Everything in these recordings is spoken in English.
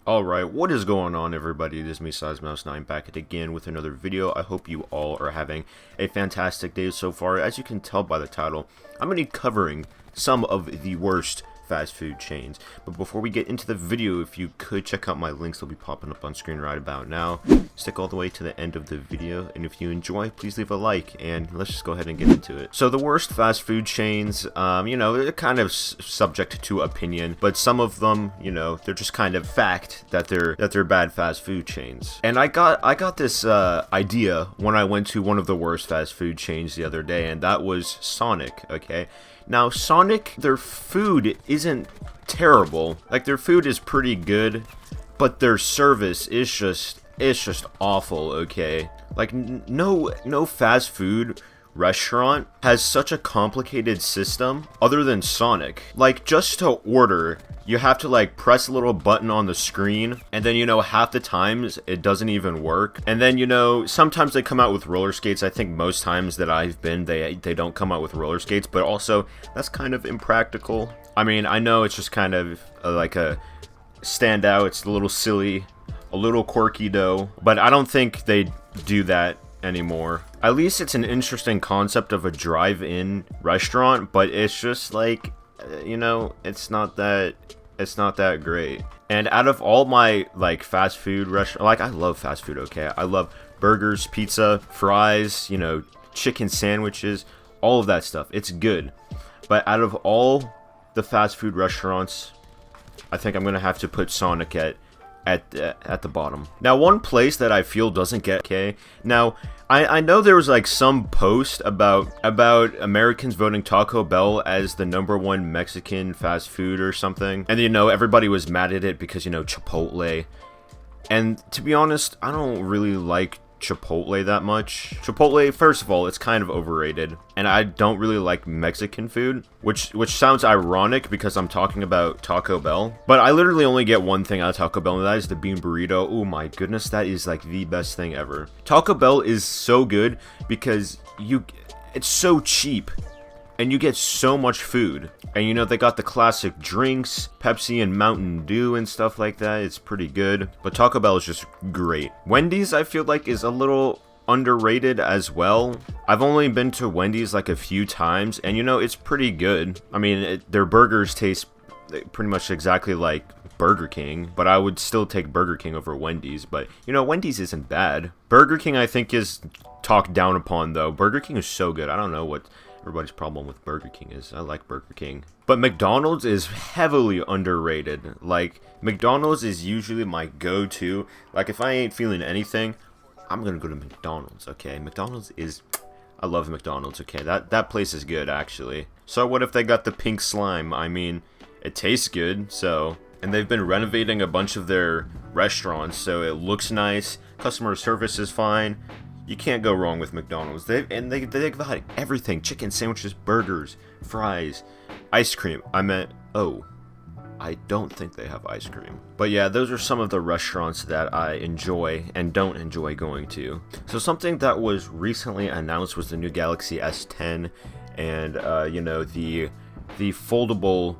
Alright, what is going on, everybody? It is me, SizeMouse9, back again with another video. I hope you all are having a fantastic day so far. As you can tell by the title, I'm going to be covering some of the worst fast food chains. But before we get into the video, if you could check out my links, they'll be popping up on screen right about now. Stick all the way to the end of the video, and if you enjoy, please leave a like, and let's just go ahead and get into it. So the worst fast food chains, you know, they're kind of subject to opinion, but some of them, you know, they're just kind of fact that they're bad fast food chains. And I got this idea when I went to one of the worst fast food chains the other day, and that was Sonic, okay? Now, Sonic, their food isn't terrible. Like, their food is pretty good, but their service is just awful, okay? Like, no fast food restaurant has such a complicated system other than Sonic. Like, just to order, you have to like press a little button on the screen, and then, you know, half the times it doesn't even work. And then, you know, sometimes they come out with roller skates. I think most times that I've been, they don't come out with roller skates, but also that's kind of impractical. I mean, I know it's just kind of like a standout. It's a little silly, a little quirky though, but I don't think they do that anymore. At least it's an interesting concept of a drive-in restaurant, but it's just like, you know, it's not that great. And out of all my like fast food restaurant, like, I love fast food, okay? I love burgers, pizza, fries, you know, chicken sandwiches, all of that stuff. It's good. But out of all the fast food restaurants, I think I'm gonna have to put Sonic at the bottom. Now, one place that I feel doesn't get okay. Now, I know there was like some post about Americans voting Taco Bell as the #1 Mexican fast food or something, and you know, everybody was mad at it because, you know, Chipotle. And to be honest, I don't really like Chipotle that much. Chipotle, first of all, it's kind of overrated, and I don't really like Mexican food, which sounds ironic because I'm talking about Taco Bell, but I literally only get one thing out of Taco Bell, and that is the bean burrito. Oh my goodness, that is like the best thing ever. Taco Bell is so good because it's so cheap, and you get so much food. And you know, they got the classic drinks, Pepsi and Mountain Dew and stuff like that. It's pretty good. But Taco Bell is just great. Wendy's, I feel like, is a little underrated as well. I've only been to Wendy's like a few times, and you know, it's pretty good. I mean, their burgers taste pretty much exactly like Burger King, but I would still take Burger King over Wendy's. But, you know, Wendy's isn't bad. Burger King, I think, is talked down upon, though. Burger King is so good. I don't know what everybody's problem with Burger King is. I like Burger King. But McDonald's is heavily underrated. Like, McDonald's is usually my go-to. Like, if I ain't feeling anything, I'm gonna go to McDonald's, okay? McDonald's is... I love McDonald's, okay? That place is good, actually. So what if they got the pink slime? I mean, it tastes good, so... And they've been renovating a bunch of their restaurants, so it looks nice. Customer service is fine. You can't go wrong with McDonald's. They've got everything. Chicken sandwiches, burgers, fries, ice cream. I don't think they have ice cream. But yeah, those are some of the restaurants that I enjoy and don't enjoy going to. So something that was recently announced was the new Galaxy S10 and, you know, the foldable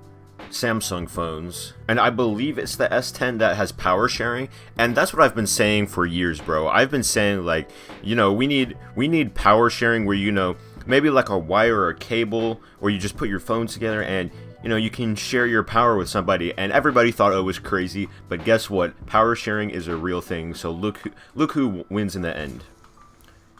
Samsung phones, and I believe it's the S10 that has power sharing, and that's what I've been saying for years, bro. I've been saying, like, you know, we need power sharing where, you know, maybe like a wire or a cable, or you just put your phones together and, you know, you can share your power with somebody. And everybody thought it was crazy, but guess what? Power sharing is a real thing. So look who wins in the end.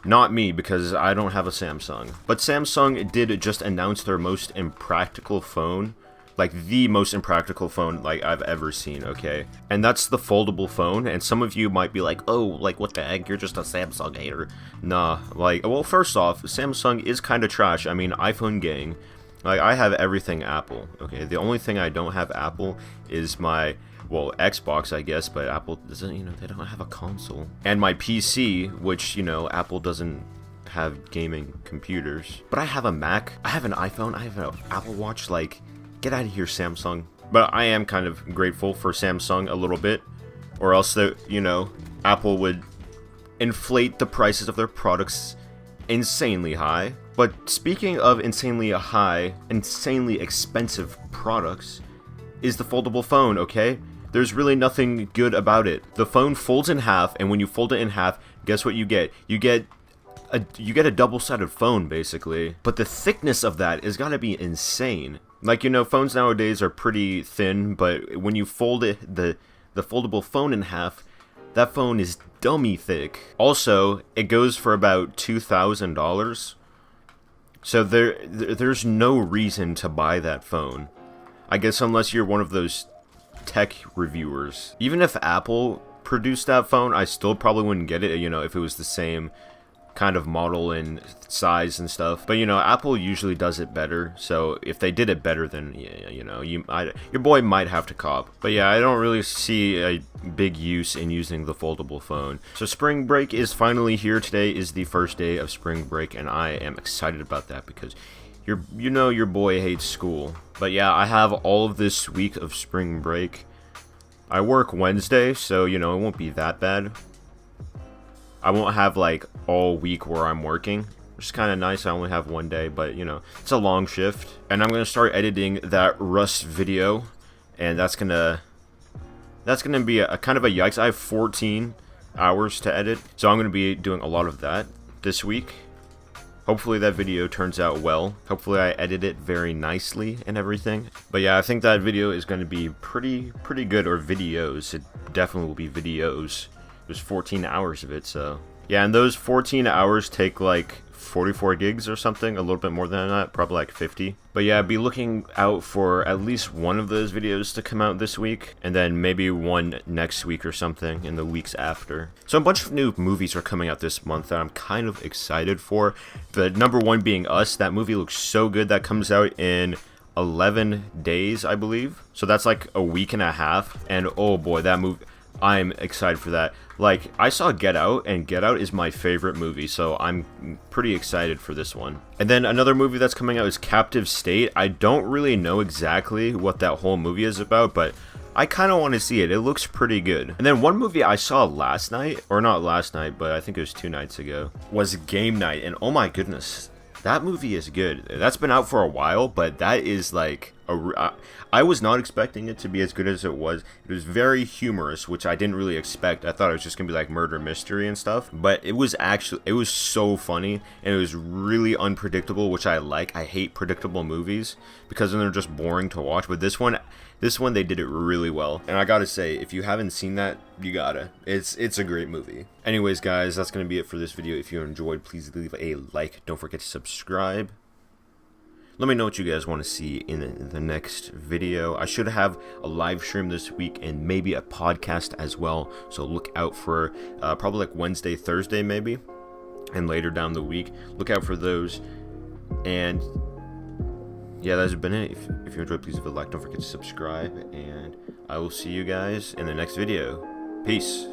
Not me, because I don't have a Samsung. But Samsung did just announce their most impractical phone. Like, the most impractical phone, like, I've ever seen, okay? And that's the foldable phone, and some of you might be like, oh, like, what the heck, you're just a Samsung hater. Nah, like, well, first off, Samsung is kind of trash. I mean, iPhone gang. Like, I have everything Apple, okay? The only thing I don't have Apple is my, well, Xbox, I guess, but Apple doesn't, you know, they don't have a console. And my PC, which, you know, Apple doesn't have gaming computers. But I have a Mac, I have an iPhone, I have an Apple Watch, like... Get out of here, Samsung. But I am kind of grateful for Samsung a little bit, or else, you know, Apple would inflate the prices of their products insanely high. But speaking of insanely high, insanely expensive products, is the foldable phone, okay? There's really nothing good about it. The phone folds in half, and when you fold it in half, guess what you get? You get a double-sided phone, basically. But the thickness of that is gotta be insane. Like, you know, phones nowadays are pretty thin, but when you fold it, the foldable phone in half, that phone is dummy thick. Also, it goes for about $2,000. So there's no reason to buy that phone. I guess unless you're one of those tech reviewers. Even if Apple produced that phone, I still probably wouldn't get it, you know, if it was the same kind of model and size and stuff. But, you know, Apple usually does it better. So if they did it better, then, yeah, you know, your boy might have to cop. But yeah, I don't really see a big use in using the foldable phone. So spring break is finally here. Today is the first day of spring break, and I am excited about that because you know your boy hates school. But yeah, I have all of this week of spring break. I work Wednesday, so, you know, it won't be that bad. I won't have, like, all week where I'm working, which is kind of nice. I only have one day, but, you know, it's a long shift. And I'm going to start editing that Rust video, and that's going to be a kind of a yikes. I have 14 hours to edit, so I'm going to be doing a lot of that this week. Hopefully that video turns out well. Hopefully I edit it very nicely and everything. But yeah, I think that video is going to be pretty good, or videos. It definitely will be videos. There's 14 hours of it, so yeah, and those 14 hours take like 44 gigs or something, a little bit more than that, probably like 50. But yeah, be looking out for at least one of those videos to come out this week, and then maybe one next week or something in the weeks after. So a bunch of new movies are coming out this month that I'm kind of excited for. The number one being Us. That movie looks so good. That comes out in 11 days, I believe. So that's like a week and a half, and oh boy, that movie, I'm excited for that. Like, I saw Get Out, and Get Out is my favorite movie, so I'm pretty excited for this one. And then another movie that's coming out is Captive State. I don't really know exactly what that whole movie is about, but I kind of want to see it. It looks pretty good. And then one movie I saw last night, or not last night, but I think it was 2 nights ago, was Game Night, and oh my goodness, that movie is good. That's been out for a while, but that is like I was not expecting it to be as good as it was. It was very humorous, which I didn't really expect. I thought it was just gonna be like murder mystery and stuff, but it was so funny, and it was really unpredictable, which I like. I hate predictable movies because then they're just boring to watch, but this one they did it really well. And I gotta say, if you haven't seen that, you gotta. It's a great movie. Anyways, guys, that's gonna be it for this video. If you enjoyed, please leave a like. Don't forget to subscribe. Let me know what you guys want to see in the next video. I should have a live stream this week and maybe a podcast as well. So look out for probably like Wednesday, Thursday maybe, and later down the week. Look out for those. And yeah, that's been it. If you enjoyed, please leave a like. Don't forget to subscribe. And I will see you guys in the next video. Peace.